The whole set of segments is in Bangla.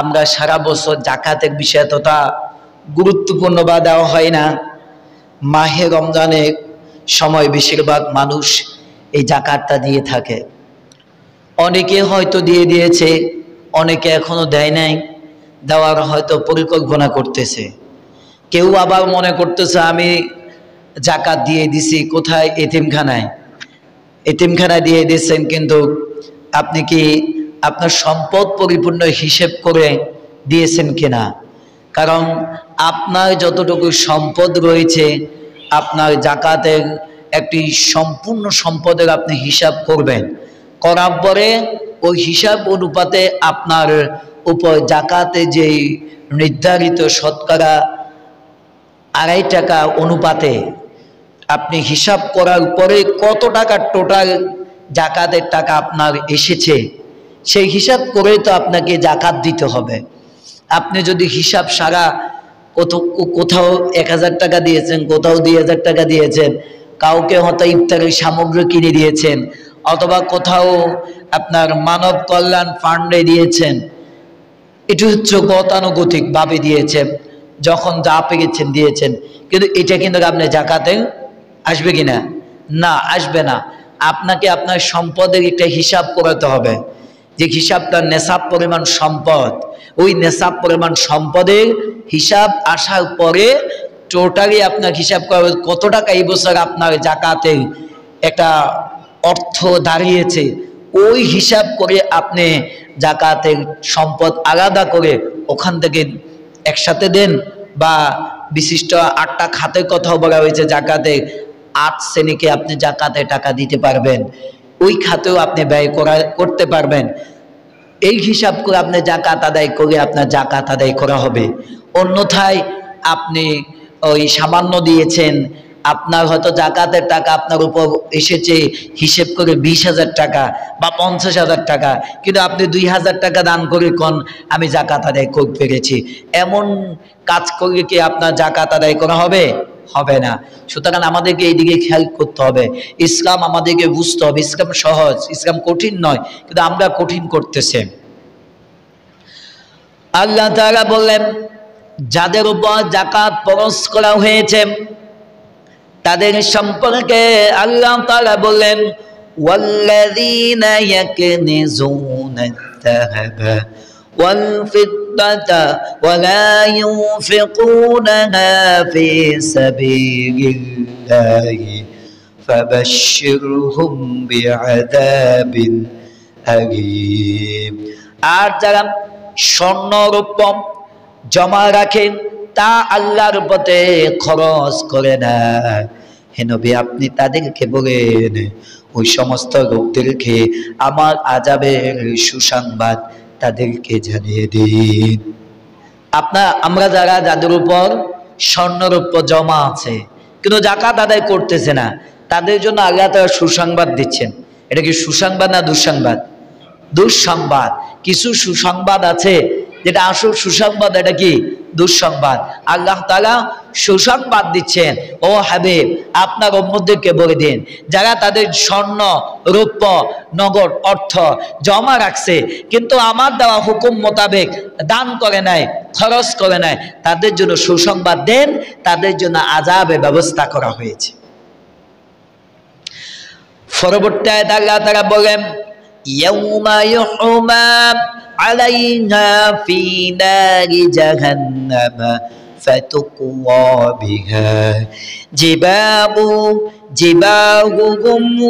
আমরা সারা বছর জাকাতের বিষয়ে এতটা গুরুত্বপূর্ণ বা দেওয়া হয় না। মাহে রমজানের সময় বেশিরভাগ মানুষ এই জাকাতটা দিয়ে থাকে। অনেকে হয়তো দিয়ে দিয়েছে, অনেকে এখনো দেয় নাই, দেওয়ার হয়তো পরিকল্পনা করতেছে। কেউ আবার মনে করতেছে আমি জাকাত দিয়ে দিছি, কোথায়? এতিমখানায়। এতিমখানায় দিয়ে দিচ্ছেন, কিন্তু আপনি কি আপনার সম্পদ পরিপূর্ণ হিসেব করে দিয়েছেন কিনা? কারণ আপনার যতটুকু সম্পদ রয়েছে, আপনার জাকাতের একটি সম্পূর্ণ সম্পদের আপনি হিসাব করবেন। করার পরে ওই হিসাব অনুপাতে আপনার উপর জাকাতে যে নির্ধারিত শতকরা 2.5 টাকা অনুপাতে আপনি হিসাব করার পরে কত টাকা টোটাল জাকাতের টাকা আপনার এসেছে, সেই হিসাব করেই তো আপনাকে জাকাত দিতে হবে। আপনি যদি হিসাব সারা কোথাও 1000 টাকা দিয়েছেন, কোথাও 2000 টাকা দিয়েছেন, কাউকে হয়তো ইফতারের সামগ্রী কিনে দিয়েছেন, অথবা কোথাও আপনার মানব কল্যাণ ফান্ডে দিয়েছেন, এটি হচ্ছে গতানুগতিক ভাবে দিয়েছেন, যখন যা পেয়েছেন দিয়েছেন, কিন্তু এটা কিন্তু আপনি জাকাতে আসবে কিনা? না, আসবে না। আপনাকে আপনার সম্পদের একটা হিসাব করাতে হবে, যে হিসাবটা নেশাব পরিমাণ সম্পদ, ওই নেশাব পরিমাণ সম্পদের হিসাব আসার পরে টোটালি আপনার হিসাব করা কত টাকা এই বছর আপনার জাকাতে একটা অর্থ দাঁড়িয়েছে, ওই হিসাব করে আপনি জাকাতের সম্পদ আলাদা করে ওখান থেকে একসাথে দেন। বা বিশিষ্ট 8টা খাতের কথাও বলা হয়েছে, জাকাতে 8 শ্রেণীকে আপনি জাকাতে টাকা দিতে পারবেন, ওই খাতেও আপনি ব্যয় করতে পারবেন। এই হিসাব করে আপনি জাকাত আদায় করে আপনার জাকাত আদায় করা হবে। অন্যথায় আপনি ওই সামান্য দিয়েছেন, আপনার হয়তো জাকাতের টাকা আপনার উপর এসেছে হিসেব করে 20,000 টাকা বা 50,000 টাকা, কিন্তু আপনি 2,000 টাকা দান করে কোন আমি জাকাত আদায় করতে পেরেছি, এমন কাজ করলে কি আপনার জাকাত আদায় করা হবে? হবে না। সুতরাং আমাদেরকে এইদিকে খেয়াল করতে হবে। ইসলাম আমাদেরকে বুঝতে হবে, ইসলাম সহজ, ইসলাম কঠিন নয়, কিন্তু আমরা কঠিন করতেছে। আল্লাহ তাআলা বললেন, যাদের উপর জাকাত ফরজ করা হয়েছে তাদের সম্পর্কে আল্লাহ তাআলা বললেন, ওয়াল্লাযীনা ইয়াকনিজুনা আয-যাহাবা ওয়াল ফিদ্দাতা ওয়া লা ইউনফিকুনাহা ফি সাবিলিল্লাহি ফাবাশশিরহুম বিআযাবিন আলীম। আর যারা স্বর্ণ রৌপ্য জমা রাখেন তা আল্লাহর পথে খরচ করে না, হে নবী আপনি তাদেরকে বলেন ওই সমস্ত লোকদেরকে আমার আযাবের সুসংবাদ তাদেরকে জানিয়ে দিন। আমরা যাদের উপর স্বর্ণরৌপ্য জমা আছে কিন্তু জাকাত আদায় করতেছে না, তাদের জন্য আল্লাহ তাআলা সুসংবাদ দিচ্ছেন। এটা কি সুসংবাদ না দুঃসংবাদ? দুঃসংবাদ। কিছু সুসংবাদ আছে যেটা আসল সুসংবাদ, এটা কি? দুঃসংবাদ। আল্লাহ তাআলা সুসংবাদ দিচ্ছেন, ও হাবিব আপনার উম্মতদেরকে বলে দিন যারা তাদের স্বর্ণ রৌপ্য নগদ অর্থ জমা রাখছে কিন্তু আমার দেওয়া হুকুম মোতাবেক দান করে নাই, খরচ করে নাই, তাদের জন্য সুসংবাদ দেন, তাদের জন্য আযাবের ব্যবস্থা করা হয়েছে। পরবর্তী আয়াতে আল্লাহ তাআলা বলেন, ইয়াউমা ইউহমা আলাইহা ফি নারি জাহান্নামা ফাতুকওয়া বিহা জিবাহুহুম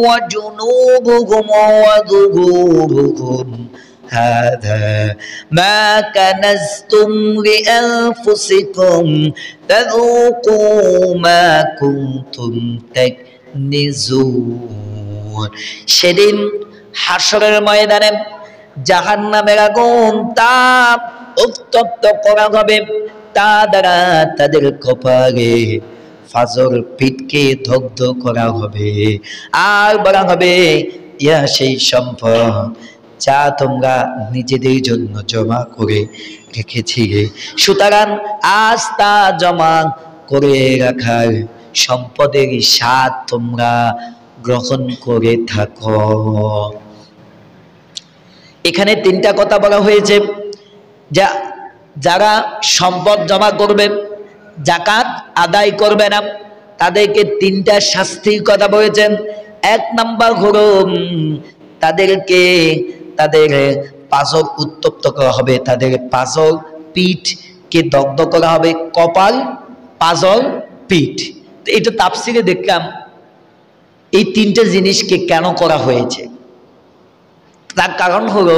ওয়া জুনুবুহুম ওয়া যুহুরুহুম হাযা মা কানাজতুম লিআনফুসিকুম ফাযুকু মা কুনতুম তাকনিজুন। সেদিন হাসরের ময়দানে জাহান্নামের আগুন তাপ উত্তপ্ত করা হবে, তা দ্বারা তাদের কপালে ফাজর পিঠকে দগ্ধ করা হবে, আর বলা হবে ইয়া সেই সম্পদ যা তোমরা নিজেদের জন্য জমা করে রেখেছিলে। সুতরাং আজ তা জমা করে রাখার সম্পদের স্বাদ তোমরা গ্রহণ করে থাকো। এখানে 3টা কথা বলা হয়েছে। যারা সম্পদ জমা করবে, জাকাত আদায় করবে না, তাদেরকে তিনটা শাস্তির কথা বলেছেন। এক নাম্বার হলো তাদেরকে তাদের পাজর উত্তপ্ত করা হবে, তাদের পাজর পিঠকে দগ্ধ করা হবে, কপাল, পাজর, পিঠ। তো এটা তাফসিরে দেখলাম এই তিনটে জিনিসকে কেন করা হয়েছে। তার কারণ হলো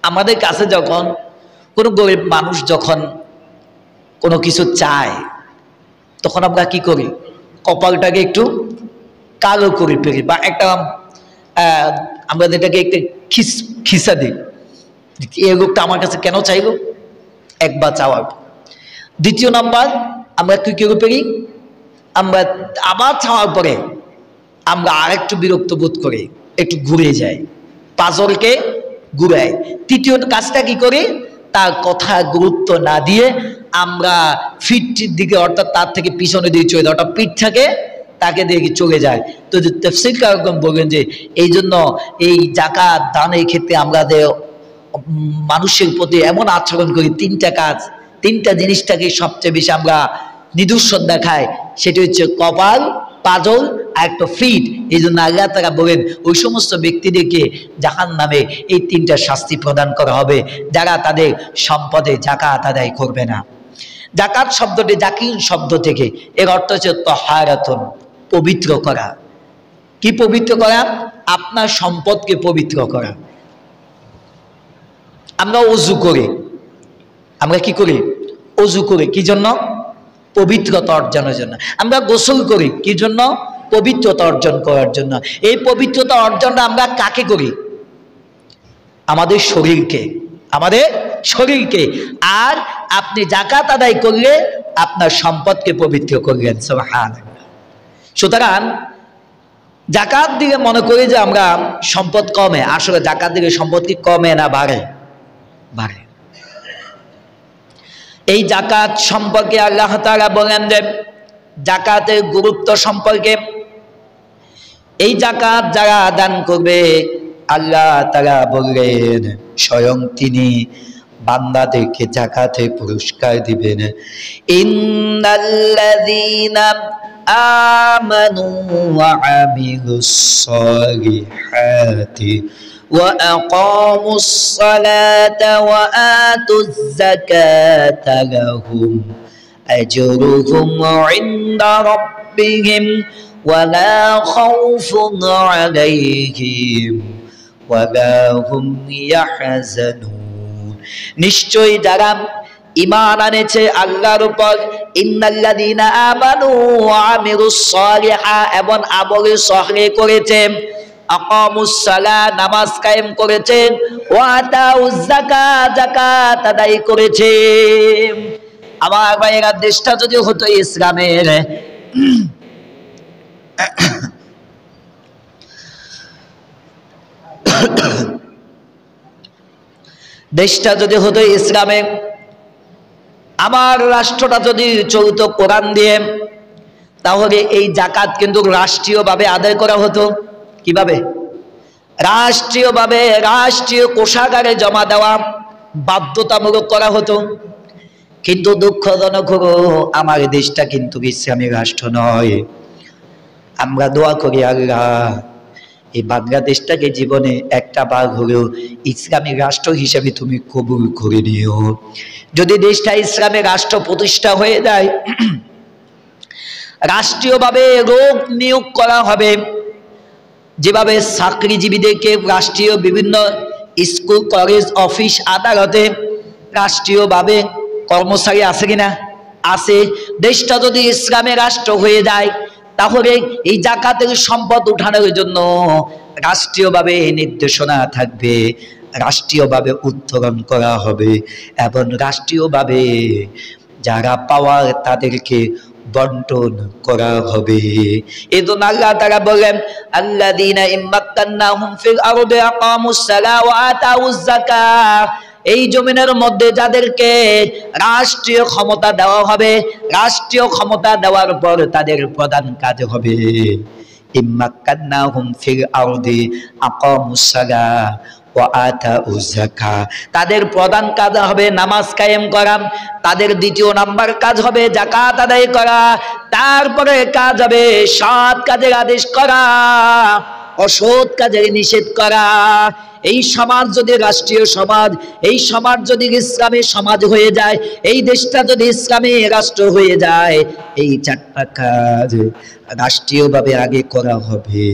আমাদের কাছে যখন কোনো গরিব মানুষ যখন কোনো কিছু চায় তখন আমরা কি করি, কপালটাকে একটু কালো করে ফেলি, বা একটা আমরা যেটাকে একটা খিসা দিই, এই লোকটা আমার কাছে কেন চাইল, একবার চাওয়ার। দ্বিতীয় নাম্বার আমরা কি করে ফেলি, আমরা আবার চাওয়ার পরে আমরা আরেকটু বিরক্ত বোধ করে একটু ঘুরে যাই, পাজলকে ঘুরাই। তৃতীয় কাজটা কি করি, তার কথা গুরুত্ব না দিয়ে আমরা ফিটটির দিকে, অর্থাৎ তার থেকে পিছনে দিয়ে চলে যায়, অর্থাৎ পিঠ থাকে তাকে দিয়ে চলে যায়। তো তাফসীর কারকগণ বলেন যে এই জন্য এই যাকাত দানের ক্ষেত্রে আমাদের মানুষের প্রতি এমন আচরণ করি, তিনটা কাজ, তিনটা জিনিসটাকে সবচেয়ে বেশি আমরা নিদর্শন দেখায়, সেটি হচ্ছে কপাল, পাজল আর একটা ফিট। এই জন্য আল্লাহ তাআলা বলেন ওই সমস্ত ব্যক্তিদেরকে জাহান্নামে এই তিনটা শাস্তি প্রদান করা হবে যারা তাদের সম্পদে যাকাত আদায় করবে না। যাকাত শব্দটি জাকিন শব্দ থেকে, এর অর্থ হচ্ছে তাহারাতুন, পবিত্র করা। কি পবিত্র করা? আপনার সম্পদকে পবিত্র করা। আমরা ওযু করি, আমরা কি করি, ওযু করি কি জন্য? পবিত্রতা অর্জনের জন্য। আমরা গোসল করি কি জন্য? পবিত্রতা অর্জন করার জন্য। এই পবিত্রতা অর্জনটা আমরা কাকে করি? আমাদের শরীরকে, আমাদের শরীরকে। আর আপনি যাকাত আদায় করলে আপনার সম্পদকে পবিত্র করলেন, সুবহানাল্লাহ। সুতরাং যাকাত দিলে মনে করি যে আমরা সম্পদ কমে, আসলে যাকাত দিলে সম্পদ কি কমে না বাড়ে? বাড়ে। এই যাকাত সম্পর্কে আল্লাহ তাআলা বলেন যে যাকাতের গুরুত্ব সম্পর্কে, এই যাকাত যারা দান করবে আল্লাহ তাআলা বললেন স্বয়ং তিনি বান্দাদেরকে যাকাতে পুরস্কার দিবেন। ইন্নাল্লাযীনা আমানু ওয়া আমিলুস সালিহাতি وأقاموا الصلاة وآتوا الزكاة لهم أجرهم عند ربهم ولا خوف عليهم ولا هم يحزنون। নিশ্চয়ই যারা ঈমান আনেছে আল্লাহর উপর, ইন্নাল্লাযীনা আমানু ওয়া আমিলুস সালিহা, এবং আমল সালেহ করেছে, আকামুস সালাহ, নামাজ কায়েম করেছেন, ওয়া আতাউজ যাকাত, যাকাত আদায় করেছেন। আমার ভাইয়েরা, দেশটা যদি হতো ইসলামের, দেশটা যদি হতো ইসলামে, আমার রাষ্ট্রটা যদি চলতো কোরআন দিয়ে, তাহলে এই যাকাত কিন্তু রাষ্ট্রীয়ভাবে আদায় করা হতো। কিভাবে? রাষ্ট্রীয়ভাবে রাষ্ট্রীয় কোষাগারে জমা দেওয়া বাধ্যতামূলক করা হতো। কিন্তু দুঃখজনক হলো আমার দেশটা কিন্তু ইসলামী রাষ্ট্র নয়। আমরা দোয়া করি আল্লাহ এই বাংলাদেশটাকে জীবনে একটা বার হলেও ইসলামী রাষ্ট্র হিসেবে তুমি কবুল করে নিও। যদি দেশটা ইসলামী রাষ্ট্র প্রতিষ্ঠা হয়ে যায়, রাষ্ট্রীয়ভাবে লোক নিয়োগ করা হবে, যেভাবে চাকরিজীবীদেরকে রাষ্ট্রীয় বিভিন্ন স্কুল, কলেজ, অফিস, আদালতে রাষ্ট্রীয়ভাবে কর্মচারী আছে কিনা? আছে। দেশটা যদি ইসলামের রাষ্ট্র হয়ে যায়, তাহলে এই যাকাতের সম্পদ উঠানোর জন্য রাষ্ট্রীয়ভাবে নির্দেশনা থাকবে, রাষ্ট্রীয়ভাবে উত্তোলন করা হবে, এবং রাষ্ট্রীয়ভাবে যারা পাওয়ার তাদেরকে বন্টন করা হবে। এজন্য আল্লাহ তাআলা বলেন আল্লাযীনা ইম্মাক্কান্নাহুম ফিল আরদি আকামুস সালাহ ওয়া আতাউজ যাকাত, এই জমিনের মধ্যে যাদেরকে রাষ্ট্রীয় ক্ষমতা দেওয়া হবে, রাষ্ট্রীয় ক্ষমতা দেওয়ার পর তাদের প্রধান কাজ হবে ইম্মাক্কান্নাহুম ফিল আরদি আকামুস সালাহ ওয়া আতাউজ যাকাত, তাদের প্রধান কাজ হবে নামাজ কায়েম করা, তাদের দ্বিতীয় নাম্বার কাজ হবে যাকাত আদায় করা, তারপরে কাজ হবে সৎ কাজের আদেশ করা, অসৎ কাজের নিষেধ করা। এই সমাজ যদি রাষ্ট্রীয় সমাজ, এই সমাজ যদি ইসলামী সমাজ হয়ে যায়, এই দেশটা যদি ইসলামী রাষ্ট্র হয়ে যায়, এই চারটা কাজ রাষ্ট্রীয়ভাবে আগে করা হবে,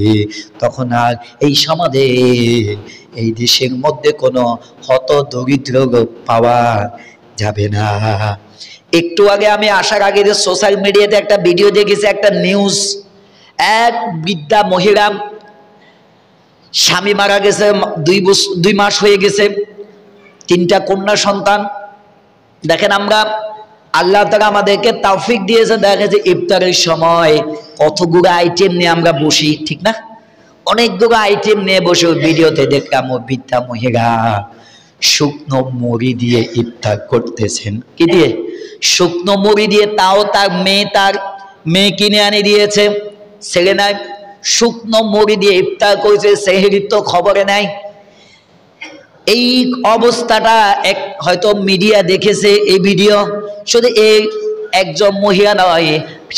তখন আর এই সমাজে, এই দেশের মধ্যে কোনো হত দরিদ্র লোক পাওয়া যাবে না। একটু আগে আমি আসার আগে যে সোশ্যাল মিডিয়াতে একটা ভিডিও দেখেছি, একটা নিউজ, এক বৃদ্ধা মহিলা, স্বামী মারা গেছে, 2 মাস হয়ে গেছে, 3টা কন্যা সন্তান। দেখেন, আমরা আল্লাহ তাআলা আমাদেরকে তৌফিক দিয়েছে, দেখা যাচ্ছে ইফতারের সময় কতগুলো আইটেম নিয়ে আমরা বসি, ঠিক না? অনেকগুলো আইটেম নিয়ে বসে ভিডিওতে দেখলাম ও বৃদ্ধা মহিলা শুকনো মুড়ি দিয়ে ইফতার করতেছেন। কি দিয়ে? শুকনো মুড়ি দিয়ে, তাও তার মেয়ে কিনে আনি দিয়েছে, ছেলে নাই, শুকনো মুড়ি দিয়ে ইফতার করেছে, সেহরির তো খবরে নাই। এই অবস্থাটা হয়তো মিডিয়া দেখেছে এই ভিডিও, শুধু এই একজন মহিলা নয়,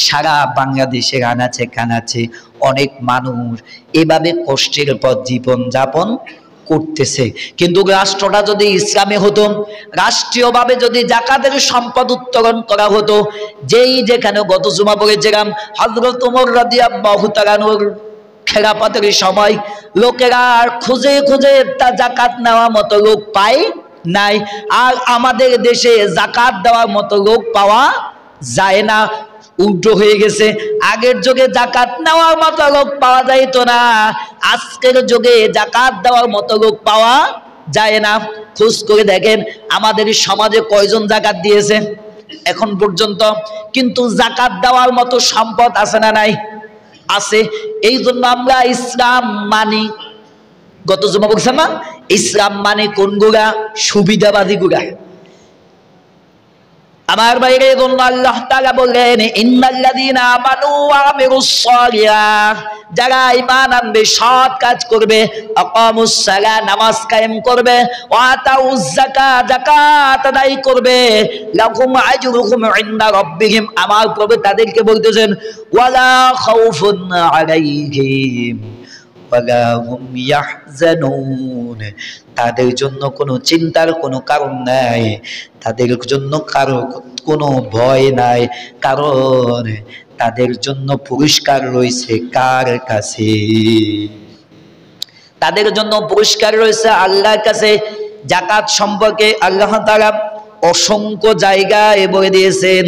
সারা বাংলাদেশের আনাচে কানাচে অনেক মানুষ এভাবে কষ্টের পর জীবন যাপন করতেছে। কিন্তু রাষ্ট্রটা যদি ইসলামী হতো, রাষ্ট্রীয়ভাবে যদি যাকাতের সম্পদ উত্তোলন করা হতো, যেই যেখানে গত জুমা বলেছিলাম হযরত ওমর রাদিয়াল্লাহু তাআলা আনহুর খেলাফতের সময় লোকেরা খুঁজে খুঁজে তা যাকাত নেওয়ার মতো লোক পায় নাই, আর আমাদের দেশে যাকাত দেওয়ার মতো লোক পাওয়া যায় না। উল্টো হয়ে গেছে, আগের যুগে যাকাত নেওয়ার মতো লোক পাওয়া যাইত না, আজকের যুগে যাকাত দেওয়ার মতো লোক পাওয়া যায় না। খোঁজ করে দেখেন আমাদের সমাজে কয়জন যাকাত দিয়েছে এখন পর্যন্ত? কিন্তু যাকাত দেওয়ার মতো সম্পদ আছে না নাই? আছে। এই জন্য আমরা ইসলাম মানি। গত জুমা বলছেন না, ইসলাম মানে কোন গুলা? সুবিধাবাদী গুলা। আমার বাইরে আল্লাহ তাআলা বললেন ইন্নাল্লাযীনা আমানু ওয়া আমিলুস সালিহাত, যারা ঈমান আনবে, সৎ কাজ করবে, আকামুস সালাত, নামাজ কায়েম করবে, ওয়া আতাউজ যাকাত, যাকাত আদায় করবে, লাহুম আজরুহুম ইনদা রাব্বিহিম, আমার প্রভু তাদেরকে বলতেছেন ওয়ালা খাউফুন আলাইহিম ওয়ালা হুম ইয়াহজানুন, তাদের জন্য কোনো চিন্তার কোনো কারণ নাই, তাদের জন্য কারো কোনো ভয় নাই, কারণ তাদের জন্য পুরস্কার রয়েছে কার কাছে? তাদের জন্য পুরস্কার রয়েছে আল্লাহর কাছে। যাকাত সম্পর্কে আল্লাহ তাআলা অসংখ্য জায়গায় বলে দিয়েছেন,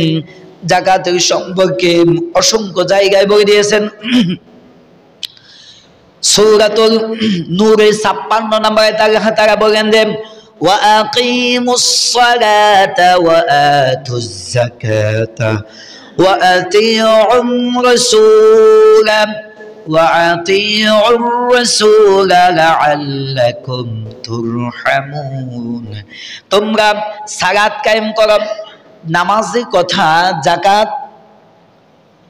যাকাতের সম্পর্কে অসংখ্য জায়গায় বলে দিয়েছেন। সূরাতুল নূরে 56 নম্বরে আল্লাহ তাআলা বলেন যে ওয়া আকিমুস সালাতা ওয়া আতুজ যাকাতা ওয়া আতিউর রাসূলা ওয়া আতিউর রাসূলা লাআল্লাকুম তুরহামুন, তোমরা সালাত কায়েম করো। নামাজের কথা, যাকাত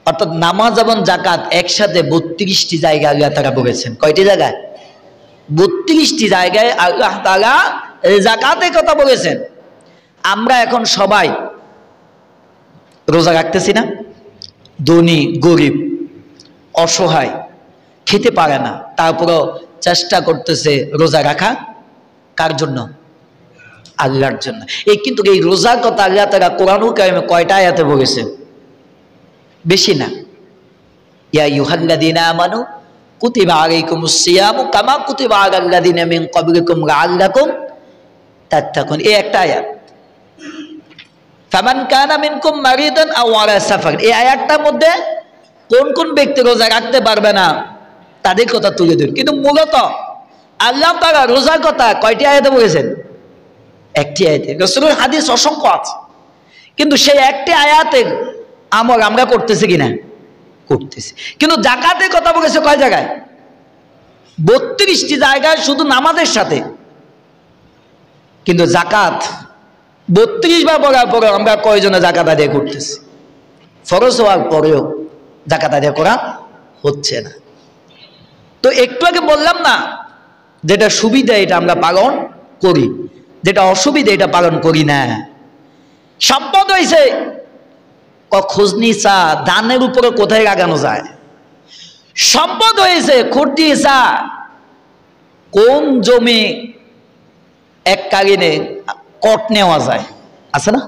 অর্থাৎ নামাজ এবং যাকাত একসাথে 32টি জায়গায় আল্লাহ তাআলা বলেছেন। কয়টি জায়গায়? 32টি জায়গায় আল্লাহ তাআলা যাকাতের কথা বলেছেন। আমরা এখন সবাই রোজা রাখতেছি না? ধনী গরিব অসহায় খেতে পারে না, তারপরও চেষ্টা করতেছে রোজা রাখা। কার জন্য? আল্লাহর জন্য। এই কিন্তু এই রোজার কথা আল্লাহ তাআলা কোরআনুল কারীমে কয়টা আয়াতে বলেছেন? বেশি না। ইয়া আইয়ুহাল্লাযীনা আমানু কুতিবা আলাইকুমুস সিয়ামু কামা কুতিবা আলাল্লাযীনা মিন ক্বাবলিকুম লাআল্লাকুম তাত্তাকুন, এই একটা আয়াত। ফামান কানা মিনকুম মারিদান আও আলা সাফার, এই আয়াতটার মধ্যে কোন কোন ব্যক্তি রোজা রাখতে পারবে না তাদের কথা তুলে ধরে। কিন্তু মূলত আল্লাহ তাআলা রোজার কথা কয়টি আয়াতে বলেছেন? একটি আয়াতে। রাসূলের হাদিস অসংখ্য আছে, কিন্তু সেই একটি আয়াতের আমল আমরা করতেছি কিনা? করতেছি। কিন্তু যাকাতের কথা বলেছে কয় জায়গায়? 32টি জায়গায় শুধু নামাজের সাথে। কিন্তু যাকাত 32 বার বলার পরে আমরা কয়জনে যাকাত আদায় করতেছি? ফরজ হওয়ার পরেও যাকাত আদায় করা হচ্ছে না। তো একটু আগে বললাম না, যেটা সুবিধা এটা আমরা পালন করি, যেটা অসুবিধা এটা পালন করি না। সম্পদ হয়েছে খোঁজনি চা ধানের উপরে কোথায় লাগানো যায়। সম্পদ হয়েছে খুঁটি চা কোন জমি এককালীনে কট নেওয়া যায়, আছে না?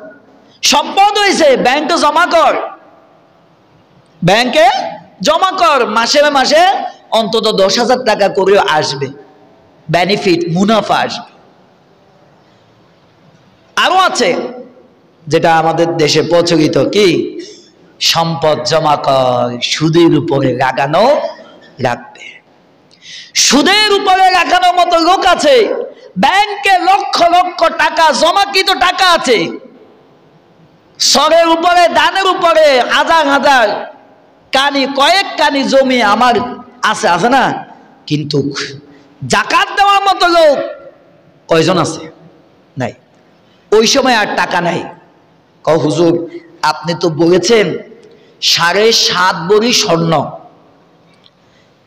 সম্পদ হয়েছে ব্যাংকে জমা কর, ব্যাংকে জমা কর, মাসে মাসে অন্তত 10,000 টাকা করে আসবে, বেনিফিট মুনাফা আসবে। আরো আছে যেটা আমাদের দেশে প্রচলিত, কি সম্পদ জমা কর সুদের উপরে লাগানো রাখবে। সুদের উপরে লাগানোর মতো লোক আছে, ব্যাংকে লক্ষ লক্ষ টাকা জমাকৃত টাকা আছে, সরের উপরে ধানের উপরে হাজার হাজার কানি কয়েক কানি জমি আমার আছে, আছে না? কিন্তু জাকাত দেওয়ার মতো লোক কয়জন আছে? নাই। ওই সময় আর টাকা নাই। হুজুর আপনি তো বলেছেন 7.5 ভরি স্বর্ণ,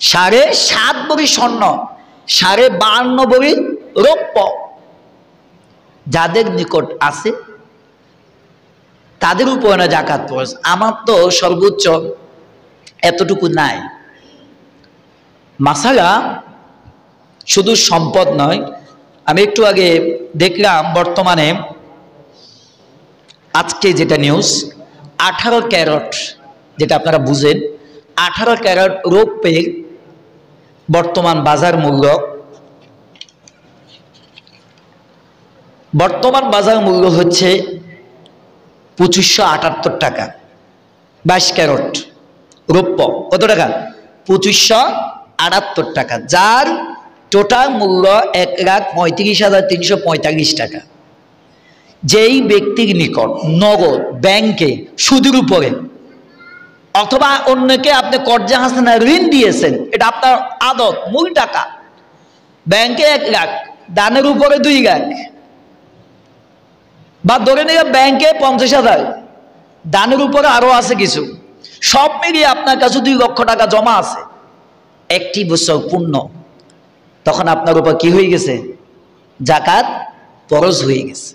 7.5 ভরি স্বর্ণ, 52 ভরি রৌপ্য যাদের নিকট আছে তাদের উপর না জাকাত ফরজ। আমার তো সর্বোচ্চ এতটুকু নাই। মাসালা শুধু সম্পদ নয়, আমি একটু আগে দেখলাম বর্তমানে আজকে যেটা নিউজ, 18 ক্যারেট, যেটা আপনারা বুঝেন 18 ক্যারেট রৌপ্যের বর্তমান বাজার মূল্য, হচ্ছে 2578 টাকা। 22 ক্যারেট রৌপ্য কত টাকা? 2578 টাকা, যার টোটাল মূল্য 1,35,345 টাকা। যেই ব্যক্তির নিকট নগদ ব্যাংকে সুদের উপরে অথবা অন্যকে আপনি কর্জা হাসানা ঋণ দিয়েছেন, এটা আপনার আদত মূল টাকা, ব্যাংকে 1 লাখ, দানের উপরে 2 লাখ, বা ধরে নিয়ে ব্যাংকে 50,000, দানের উপরে আরো আছে কিছু, সব মিলিয়ে আপনার কাছে 2 লক্ষ টাকা জমা আছে, 1টি বছর পূর্ণ, তখন আপনার উপর কি হয়ে গেছে? জাকাত ফরজ হয়ে গেছে।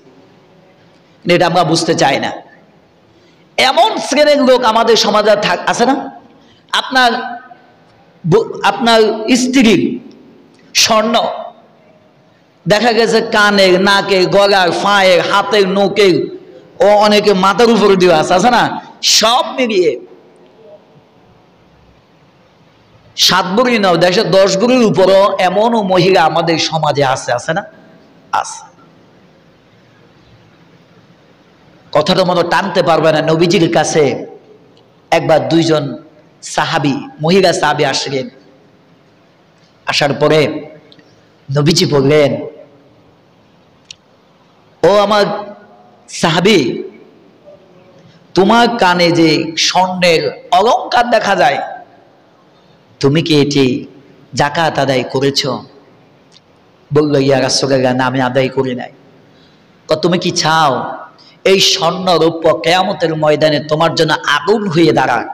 এটা আমরা বুঝতে চাই না। এমন শ্রেণীর লোক আমাদের সমাজে আছে না? আপনার স্ত্রীর স্বর্ণ দেখা গেছে কানের, নাকের, গলার, ফায়ের, হাতের, নখের, ও অনেকে মাথার উপরে দিয়ে আছে না? সব মিলিয়ে 7 ভরি নাও, দেশে 10 ভরির উপরও এমনও মহিলা আমাদের সমাজে আছে না? আছে। কথাটা মনে টানতে পারবে না। নবীজির কাছে একবার 2 জন সাহাবী, মহিলা সাহাবী আসলেন। আসার পরে নবীজি বললেন, ও আমার সাহাবী, তোমার কানে যে স্বর্ণের অলংকার দেখা যায়, তুমি কি এটি জাকাত আদায় করেছ? বলল, ইয়া রাসূলুল্লাহ, না আমি আদায় করি নাই। তুমি কি চাও এই স্বর্ণ রৌপ্য কিয়ামতের ময়দানে তোমার জন্য আগুন হয়ে দাঁড়াক?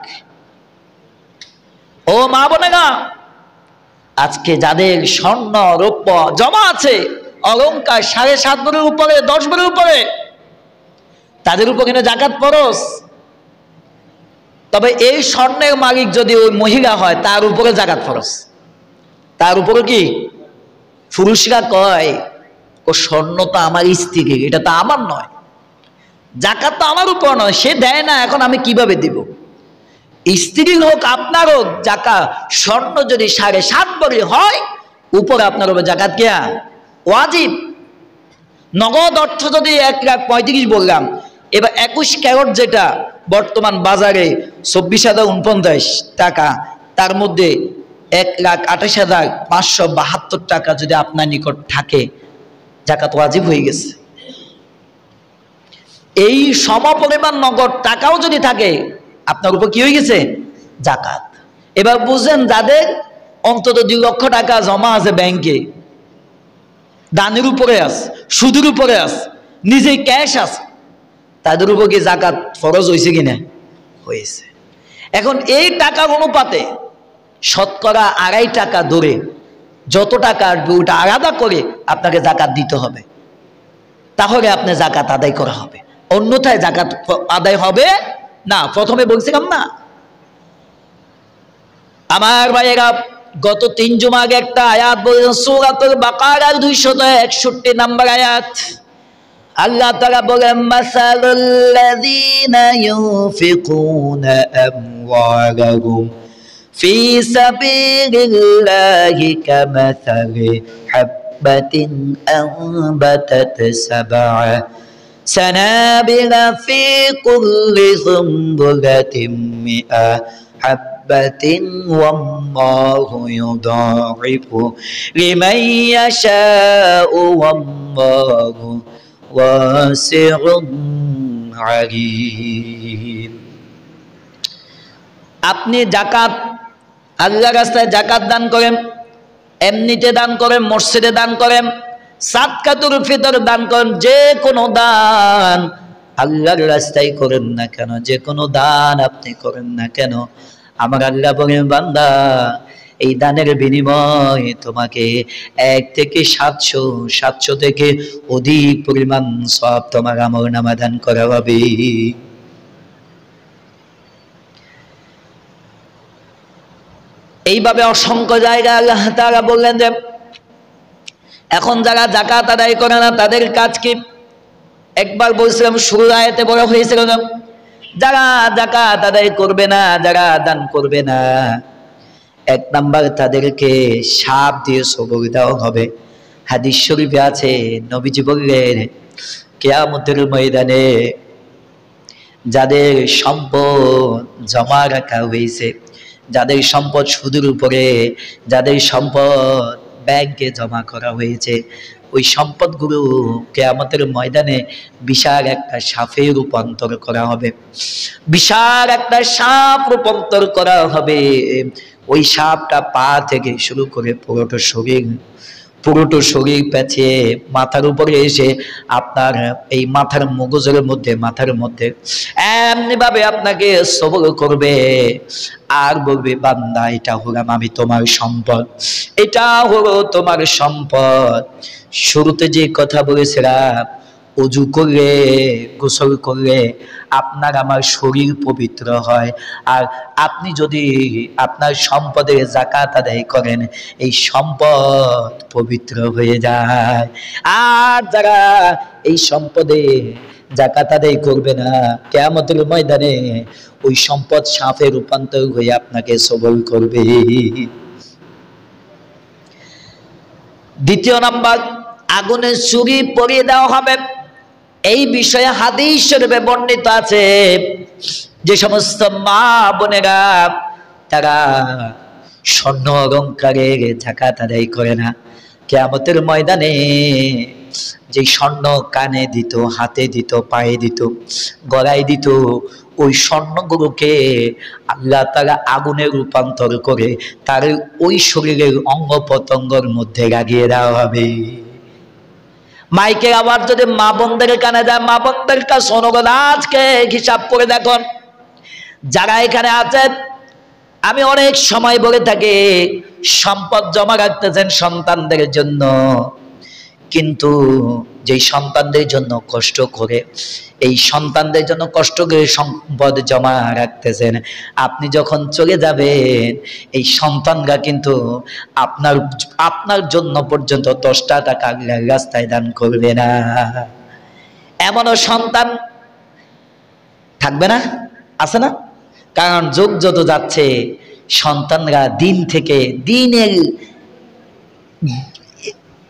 ও মা বোনেরা, আজকে যাদের স্বর্ণ রৌপ্য জমা আছে, অলংকার 7.5 ভরির উপরে, 10 ভরির উপরে, তাদের উপর কিন্তু জাকাত ফরজ। তবে এই স্বর্ণের মালিক যদি ওই মহিলা হয়, তার উপরে জাকাত ফরজ। তার উপরে কি? পুরুষরা কয়, ও স্বর্ণ তো আমার স্ত্রীর, এটা তো আমার নয়, জাকাত তো আমার উপর নয়, সে দেয় না, এখন আমি কিভাবে দিব? স্ত্রীর হোক আপনার হোক, জাকাত স্বর্ণ যদি 7.5 ভরি হয়, উপরে আপনার উপর জাকাত কি ওয়াজিব। নগদ অর্থ যদি 1,35,000 বললাম, এবার 21 ক্যারেট যেটা বর্তমান বাজারে 24,049 টাকা, তার মধ্যে 1,28,572 টাকা যদি আপনার নিকট থাকে, জাকাত ওয়াজিব হয়ে গেছে। এই সমপরিমাণ নগদ টাকাও যদি থাকে, আপনার উপর কি হয়ে গেছে? জাকাত। এবার বুঝেন, যাদের অন্তত 2 লক্ষ টাকা জমা আছে ব্যাংকে, দানের উপরে আছে, সুদের উপরে আছে, নিজে ক্যাশ আছে, তাদের উপর কি জাকাত ফরজ হয়েছে কিনা? হয়েছে। এখন এই টাকার অনুপাতে শতকরা 2.5 টাকা ধরে যত টাকা আসবে ওটা আলাদা করে আপনাকে জাকাত দিতে হবে, তাহলে আপনি জাকাত আদায় করা হবে, অন্যথায় জাকাত আদায় হবে না। প্রথমে বলছিলাম না আমার ভাইয়েরা, গত 3 জুমা আগে একটা আয়াত বলেছেন সূরাতুল বাকারার 261 নম্বর আয়াত। আল্লাহ তাআলা বলেন মাসালুল্লাযীনা ইউনফিকুনা আমওয়ালাহুম ফি সাবিলিল্লাহি কামাসালি হাববাতিন আনবাতাত সাবআ সানাবিলা ফি কুল্লি সুমবুলাতিন মিআ হাববাতিন ওয়াল্লাহু ইউদাঈফু লিমান ইয়াশাউ ওয়াল্লাহু ওয়াসিউন আলীম। আপনি জাকাত আল্লাহর রাস্তায় জাকাত দান করেন, এমনিতে দান করেন, মসজিদে দান করেন, সাদকাতুল ফিতর দান করেন, যে কোনো দান আল্লাহর রাস্তায় করেন না কেন, যে কোনো দান আপনি করেন না কেন, আমার আল্লাহ বলেন বান্দা এই দানের বিনিময়ে তোমাকে 1 থেকে 700 থেকে অধিক পরিমাণ সওয়াব তোমার আমলনামা দান করা হবে। এইভাবে অসংখ্য জায়গায় আল্লাহ তাআলা বললেন যে এখন যারা যাকাত আদায় করে না তাদের কাজ কি। একবার বলছিলাম শুরুর আয়াতে বলা হয়েছিল যারা যাকাত আদায় করবে না, যারা দান করবে না, 1 নাম্বার তাদেরকে সাপ দিয়ে সবক দেওয়া হবে। হাদিস শরীফে আছে নবীজি বললেন কিয়ামতের ময়দানে যাদের সম্পদ জমা রাখা হয়েছে, যাদের সম্পদ সুদের উপরে, যাদের সম্পদ ব্যাংকে জমা করা হয়েছে, ওই সম্পদগুলো কিয়ামতের ময়দানে বিশাল একটা সাপে রূপান্তর করা হবে, বিশাল একটা সাপ রূপান্তর করা হবে। ওই সাপটা পা থেকে শুরু করে পুরোটো শরীর পেঁচিয়ে মাথার উপরে এসে আপনার এই মাথার মগজের মধ্যে, মাথার মধ্যে এমনি ভাবে আপনাকে সবল করবে আর বলবে বান্দা এটা হলাম আমি তোমার সম্পদ, এটা হলো তোমার সম্পদ। শুরুতে যে কথা বলেছিলাম ওযু করলে, গোসল করলে আপনার আমার শরীর পবিত্র হয়, আর আপনি যদি আপনার সম্পদের যাকাত আদায় করেন এই সম্পদ পবিত্র হয়ে যায়। আর যারা এই সম্পদে যাকাত আদায় করবে না কিয়ামতের ময়দানে ওই সম্পদ সাপে রূপান্তর হয়ে আপনাকে সবল করবে। দ্বিতীয় নাম্বার, আগুনের চুরি পরিয়ে দেওয়া হবে। এই বিষয়ে হাদিস শরীফে বর্ণিত আছে যে সমস্ত মা বোনেরা তারা স্বর্ণ অলংকারের যাকাত আদায় করে না, কিয়ামতের ময়দানে যে স্বর্ণ কানে দিত, হাতে দিত, পায়ে দিত, গলায় দিত, ওই স্বর্ণগুলোকে আল্লাহ তাআলা আগুনে রূপান্তর করে তার ওই শরীরের অঙ্গ প্রত্যঙ্গের মধ্যে লাগিয়ে দেওয়া হবে। মাইকে আবার যদি মা বোনদের কানে যায়, মা বোনদের কাছে অনুগত আজকে হিসাব করে দেখুন যারা এখানে আছেন, আমি অনেক সময় বলে থাকি সম্পদ জমা রাখতেছেন সন্তানদের জন্য, কিন্তু যেই সন্তানদের জন্য কষ্ট করে, এই সন্তানদের জন্য কষ্ট করে সম্পদ জমা রাখতেছেন, আপনি যখন চলে যাবেন এই সন্তানরা কিন্তু আপনার জন্য পর্যন্ত 10টা টাকা রাস্তায় দান করবে না। এমনও সন্তান থাকবে না, আছে না? কারণ যুগ যত যাচ্ছে সন্তানরা দিন থেকে দিনের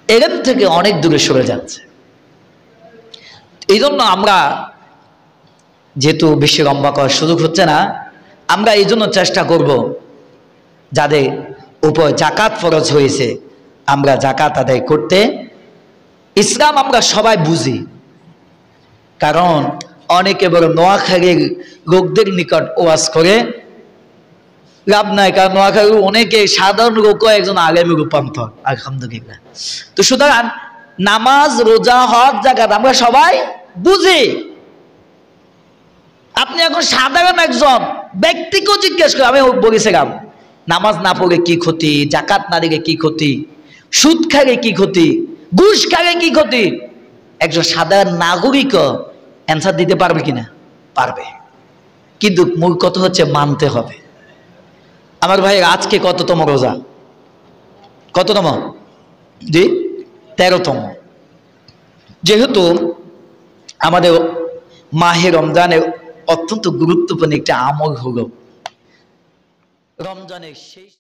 এলেম থেকে অনেক দূরে সরে যাচ্ছে। এই জন্য আমরা, যেহেতু বেশি লম্বা করার সুযোগ হচ্ছে না, আমরা এই জন্য চেষ্টা করব যাদের উপর যাকাত ফরজ হয়েছে আমরা যাকাত আদায় করতে। ইসলাম আমরা সবাই বুঝি, কারণ অনেকে বড় নোয়াখালীর লোকদের নিকট ওয়াজ করে লাভ নাই, কারণ নোয়াখালী অনেকে সাধারণ লোক একজন আলেমে রূপান্তর, আলহামদুলিল্লাহ। তো সুতরাং নামাজ, রোজা, হজ, যাকাত আমরা সবাই বুঝি। আপনি এখন সাধারণ একজন ব্যক্তিকেও জিজ্ঞেস করে, আমি বলেছিলাম নামাজ না পড়লে কি ক্ষতি, যাকাত না দিলে কি ক্ষতি, সুদ খালে কি ক্ষতি, ঘুষ খালে কি ক্ষতি, একজন সাধারণ নাগরিক অ্যান্সার দিতে পারবে কিনা? পারবে। কিন্তু মূল কথা হচ্ছে মানতে হবে। আমার ভাই আজকে কততম রোজা? কততম? জি 13তম। যেহেতু আমাদের মাহে রমজানের অত্যন্ত গুরুত্বপূর্ণ একটি আমল হলো রমজানের শেষ